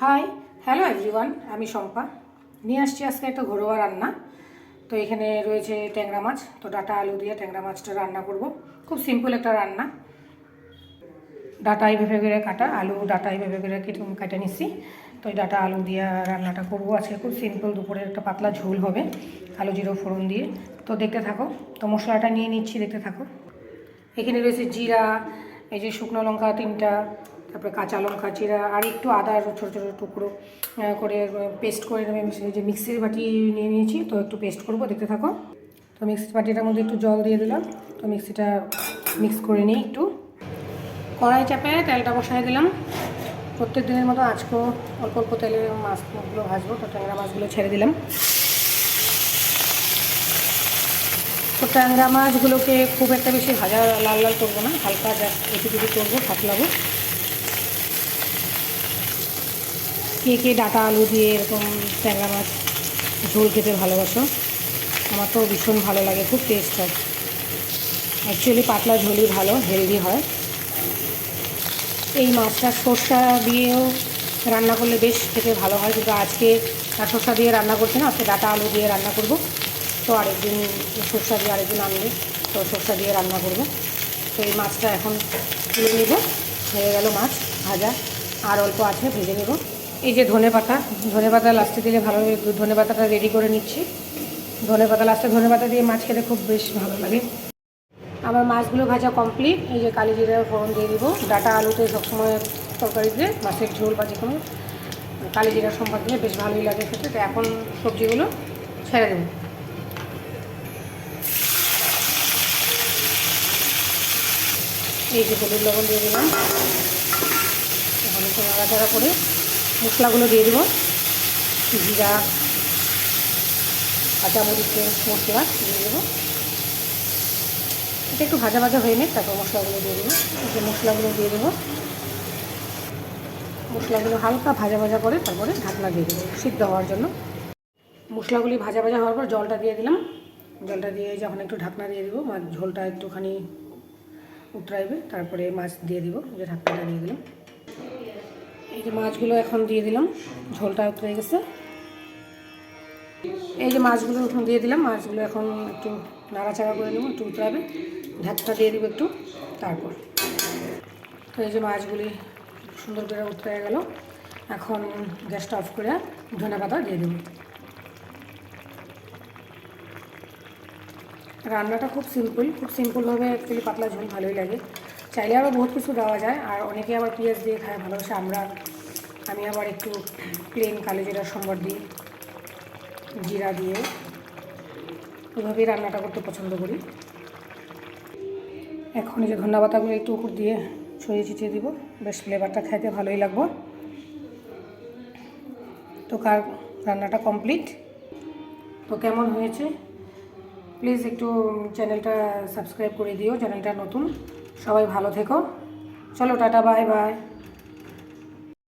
High, hello everyone, আমি শম্পা নিয়ে আসছি আজকে একটা ঘরোয়া রান্না। তো এখানে রয়েছে ট্যাংরা মাছ। তো ডাটা আলু দিয়ে ট্যাংরা মাছটা রান্না করব। খুব সিম্পল একটা রান্না। ডাটা এইভাবে করে কাটা, আলু ডাটা এইভাবে করে কেটে নিচ্ছি। তো এই ডাটা আলু দিয়ে রান্নাটা করবো আজকে। খুব সিম্পল, দুপুরের একটা পাতলা ঝোল হবে কালো জিরো ফোড়ন দিয়ে। তো দেখতে থাকো। তো মশলাটা নিয়ে নিচ্ছি, দেখতে থাকো। এখানে রয়েছে জিরা, এই যে শুকনো লঙ্কা 3টা, তারপরে কাঁচা লঙ্কা জিরা আর একটু আদা ছোটো ছোটো টুকরো করে পেস্ট করে যে মিক্সির বাটি নিয়ে নিয়েছি। তো একটু পেস্ট করব, দেখতে থাকো। তো মিক্সির বাটিটার মধ্যে একটু জল দিয়ে দিলাম। তো মিক্সিটা মিক্স করে নিই একটু। কড়াই চাপে তেলটা বসাই দিলাম। প্রত্যেক দিনের মতো আজকেও অল্প অল্প তেলে মাছগুলো ভাজবো। তো ট্যাংরা মাছগুলো ছেড়ে দিলাম। তো ট্যাংরা মাছগুলোকে খুব একটা বেশি ভাজা লাল লাল করবো না, হালকা জাস্ট একটু করবো, পাতলাবো। কে কে ডাটা আলু দিয়ে এরকম ট্যাংরা মাছ ঝোল খেতে ভালোবাসো? আমার তো ভীষণ ভালো লাগে, খুব টেস্ট হয়। অ্যাকচুয়ালি পাতলা ঝোলই ভালো, হেলদি হয়। এই মাছটা সর্ষা দিয়েও রান্না করলে বেশ খেতে ভালো হয়, কিন্তু আজকে সর্ষা দিয়ে রান্না করছি না, আজকে ডাটা আলু দিয়ে রান্না করব। তো আরেকদিন সর্ষা দিয়ে, আরেকদিন আনলে তো সর্ষা দিয়ে রান্না করব। তো এই মাছটা এখন তুলে নেব। হয়ে গেল মাছ ভাজা, আর অল্প আছে, ভেজে নেব। এই যে ধনে পাতা লাস্টে দিলে ভালো। ধনে পাতাটা রেডি করে নিচ্ছি। লাস্টে ধনে পাতা দিয়ে মাছ খেতে খুব বেশ ভালো লাগে। আমার মাছগুলো ভাজা কমপ্লিট। এই যে কালি জিরা ফোড়ন দিয়ে দিব। ডাটা আলুতে সবসময় তরকারিতে মাছের ঝোল বা যে কোনো কালি জিরা সম্বাদ দিলে বেশ ভালোই লাগে খেতে। তো এখন সবজিগুলো ছেড়ে দেব। এই যে হলুদ লবণ দিয়ে দিলাম। এখন একটু নাড়াচাড়া করে মশলাগুলো দিয়ে দেবো। জিরা, কাঁচামরিচের মশলা দিয়ে দেবো। এটা একটু ভাজা ভাজা হয়ে নিক, তারপর মশলাগুলো দিয়ে দেবো। যে মশলাগুলো দিয়ে দেবো, মশলাগুলো হালকা ভাজা ভাজা করে তারপরে ঢাকনা দিয়ে দেবো সিদ্ধ হওয়ার জন্য। মশলাগুলি ভাজা ভাজা হওয়ার পর জলটা দিয়ে দিলাম। জলটা দিয়ে যখন একটু ঢাকনা দিয়ে দেবো, মাছ ঝোলটা একটুখানি উতরাইবে, তারপরে মাছ দিয়ে দিব। যে ঢাকনাটা দিয়ে দিলাম। এই যে মাছগুলো এখন দিয়ে দিলাম, ঝোলটা উতরে গেছে। এই যে মাছগুলো এখন দিয়ে দিলাম। মাছগুলো এখন একটু নাড়াচাড়া করে নেবো, একটু উতরাবে, ঢাকনা দিয়ে দেবো একটু। তারপর তো এই যে মাছগুলি সুন্দর করে উতরে গেল। এখন গ্যাসটা অফ করে ধনেপাতা দিয়ে দেবো। রান্নাটা খুব সিম্পলভাবে অ্যাকচুয়ালি পাতলা ঝোল ভালোই লাগে। চাইলে আবার বহুত কিছু দেওয়া যায়, আর অনেকে আবার পেঁয়াজ দিয়ে খায় ভালোবাসে। আমি আবার একটু প্লেন কালো জিরার সম্বর দিই, জিরা দিয়ে ওইভাবেই রান্নাটা করতে পছন্দ করি। এখন এই যে ধনেপাতাগুলো একটু উপর দিয়ে ছড়িয়ে ছিটিয়ে দিব, বেশ ফ্লেভারটা খাইতে ভালোই লাগবে। তো রান্নাটা কমপ্লিট। তো কেমন হয়েছে প্লিজ একটু চ্যানেলটা সাবস্ক্রাইব করে দিও, চ্যানেলটা নতুন। সবাই ভালো থেকো। চলো টাটা, বাই বাই।